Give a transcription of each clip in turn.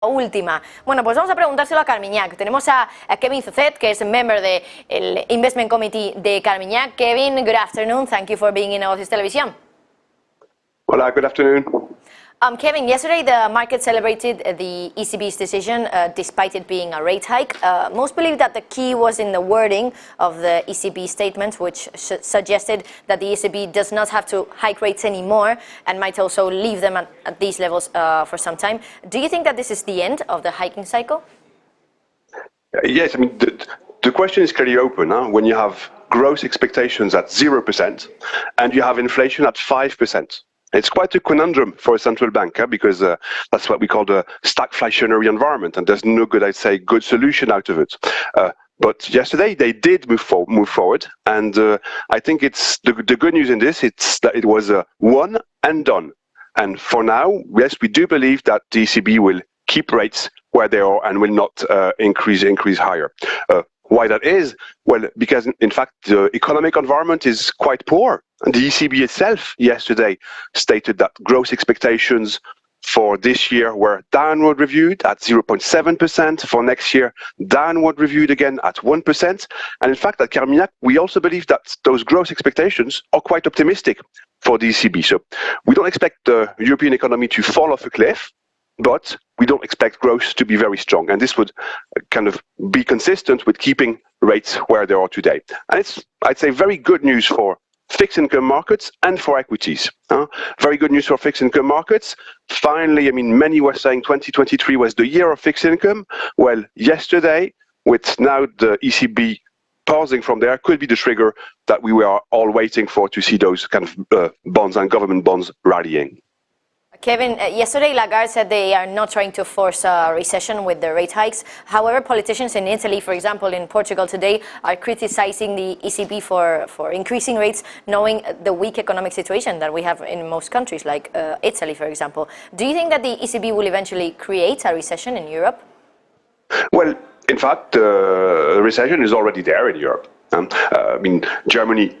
Última. Bueno, pues vamos a preguntárselo a Carmiñac. Tenemos a Kevin Thozet, que es member del Investment Committee de Carmiñac. Kevin, good afternoon. Thank you for being in Negocios Televisión. Hola, good afternoon. Kevin, yesterday the market celebrated the ECB's decision despite it being a rate hike. Most believe that the key was in the wording of the ECB statement, which suggested that the ECB does not have to hike rates anymore and might also leave them at these levels for some time. Do you think that this is the end of the hiking cycle? Yes, I mean, the question is clearly open. When you have growth expectations at 0% and you have inflation at 5%. It's quite a conundrum for a central bank because that's what we call the stagflationary environment, and there's no good, I'd say, good solution out of it. But yesterday they did move forward, and I think it's the good news in this. It's that it was one and done. And for now, yes, we do believe that the ECB will keep rates where they are and will not increase higher. Why that is? Well, because in fact the economic environment is quite poor. And the ECB itself yesterday stated that growth expectations for this year were downward reviewed at 0.7%, for next year downward reviewed again at 1%. And in fact at Carmiñac we also believe that those growth expectations are quite optimistic for the ECB. So we don't expect the European economy to fall off a cliff, but we don't expect growth to be very strong. And this would kind of be consistent with keeping rates where they are today. And it's, I'd say, very good news for fixed income markets and for equities. Very good news for fixed income markets. Finally, I mean, many were saying 2023 was the year of fixed income. Well, yesterday, with now the ECB pausing from there, could be the trigger that we were all waiting for to see those kind of bonds and government bonds rallying. Kevin, yesterday Lagarde said they are not trying to force a recession with the rate hikes. However, politicians in Italy, for example, in Portugal today, are criticizing the ECB for increasing rates, knowing the weak economic situation that we have in most countries, like Italy, for example. Do you think that the ECB will eventually create a recession in Europe? Well, in fact, a recession is already there in Europe. I mean, Germany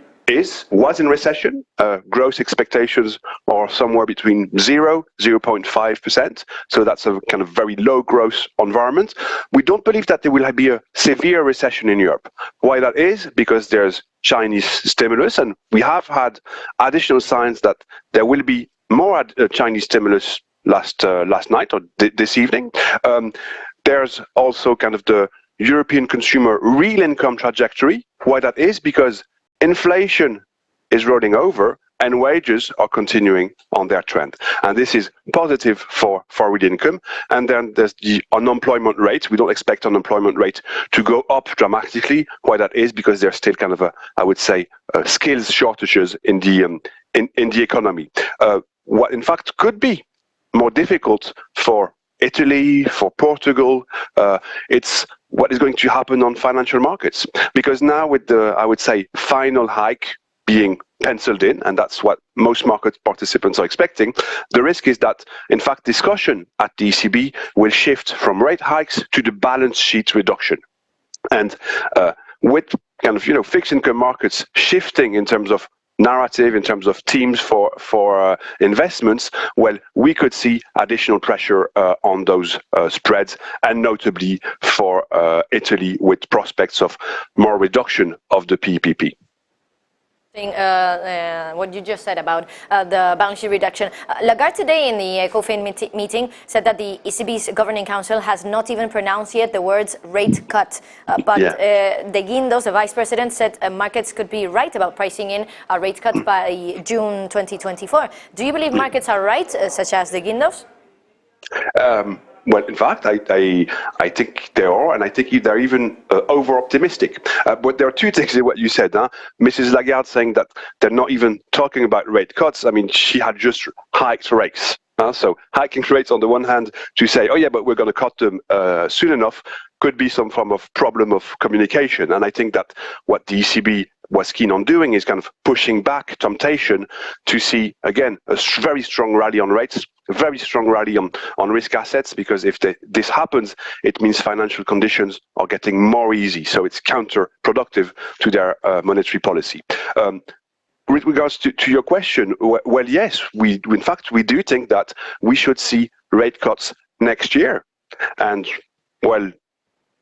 was in recession. Growth expectations are somewhere between 0.5%. So that's a kind of very low growth environment. We don't believe that there will be a severe recession in Europe. Why that is? Because there's Chinese stimulus, and we have had additional signs that there will be more Chinese stimulus last night or this evening. There's also kind of the European consumer real income trajectory. Why that is? Because inflation is rolling over and wages are continuing on their trend. And this is positive for real income. And then there's the unemployment rate. We don't expect unemployment rate to go up dramatically. Why that is? Because there's still kind of I would say, skills shortages in the economy. What in fact could be more difficult for Italy, for Portugal, it's what is going to happen on financial markets. Because now with the, I would say, final hike being penciled in, and that's what most market participants are expecting, the risk is that, in fact, discussion at the ECB will shift from rate hikes to the balance sheet reduction. And with kind of, fixed income markets shifting in terms of narrative, in terms of teams for investments, well, we could see additional pressure on those spreads, and notably for Italy with prospects of more reduction of the PPP. What you just said about the balance sheet reduction. Lagarde today in the ECOFIN meeting said that the ECB's Governing Council has not even pronounced yet the words rate cut. But De Guindos, the Vice President, said markets could be right about pricing in a rate cut by June 2024. Do you believe markets are right, such as De Guindos? Well, in fact, I think they are, and I think they're even over-optimistic. But there are two things in what you said. Mrs. Lagarde saying that they're not even talking about rate cuts. I mean, she had just hiked rates. So hiking rates on the one hand to say, oh yeah, but we're going to cut them soon enough, could be some form of problem of communication. And I think that what the ECB was keen on doing is kind of pushing back temptation to see, again, a very strong rally on rates, a very strong rally on risk assets, because if this happens, it means financial conditions are getting more easy. So it's counterproductive to their monetary policy. With regards to your question, well, yes, in fact, we do think that we should see rate cuts next year. And, well,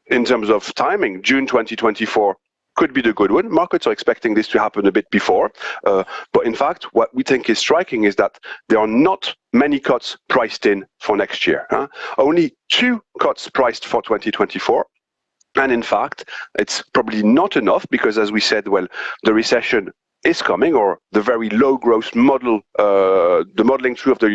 in terms of timing, June 2024 could be the good one. Markets are expecting this to happen a bit before. But in fact, what we think is striking is that there are not many cuts priced in for next year. Only 2 cuts priced for 2024. And in fact, it's probably not enough because, as we said, well, the recession is coming, or the very low growth model, the modeling through of the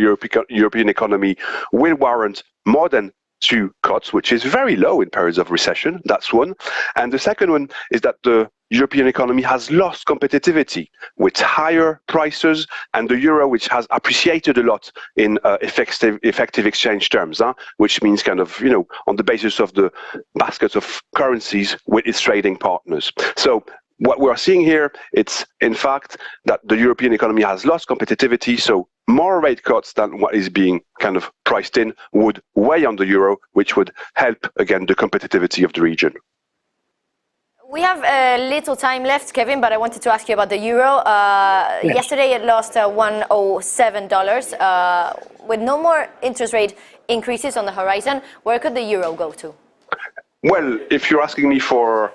European economy will warrant more than 2 cuts, which is very low in periods of recession. That's one. And the second one is that the European economy has lost competitivity with higher prices, and the euro, which has appreciated a lot in effective exchange terms, which means kind of, on the basis of the basket of currencies with its trading partners. So what we're seeing here, it's in fact that the European economy has lost competitivity, so more rate cuts than what is being kind of priced in would weigh on the euro, which would help, again, the competitivity of the region. We have a little time left, Kevin, but I wanted to ask you about the euro. Yes. Yesterday it lost $107. With no more interest rate increases on the horizon, where could the euro go to? Well, if you're asking me for,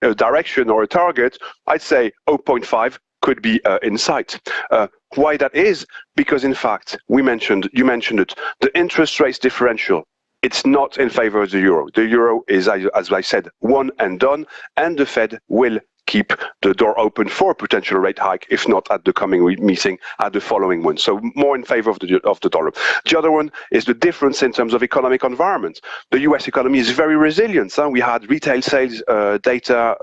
a direction or a target, I'd say 0.5 could be in sight. Why that is? Because in fact, you mentioned it, the interest rates differential, it's not in favor of the euro. The euro is, as I said, one and done, and the Fed will keep the door open for a potential rate hike, if not at the coming meeting, at the following one. So more in favor of the dollar. The other one is the difference in terms of economic environment. The US economy is very resilient. We had retail sales data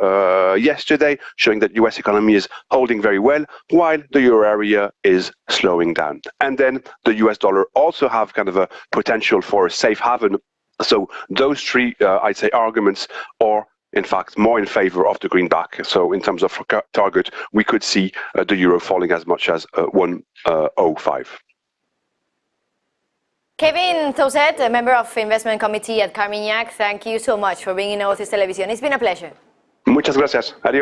yesterday showing that US economy is holding very well, while the euro area is slowing down. And then the US dollar also have kind of a potential for a safe haven. So those 3, I'd say, arguments are in fact more in favor of the greenback. So in terms of target, we could see the euro falling as much as 1.05. Kevin Thozet, a member of Investment Committee at Carmignac, thank you so much for being in Negocios Televisión. It's been a pleasure. Muchas gracias. Adiós.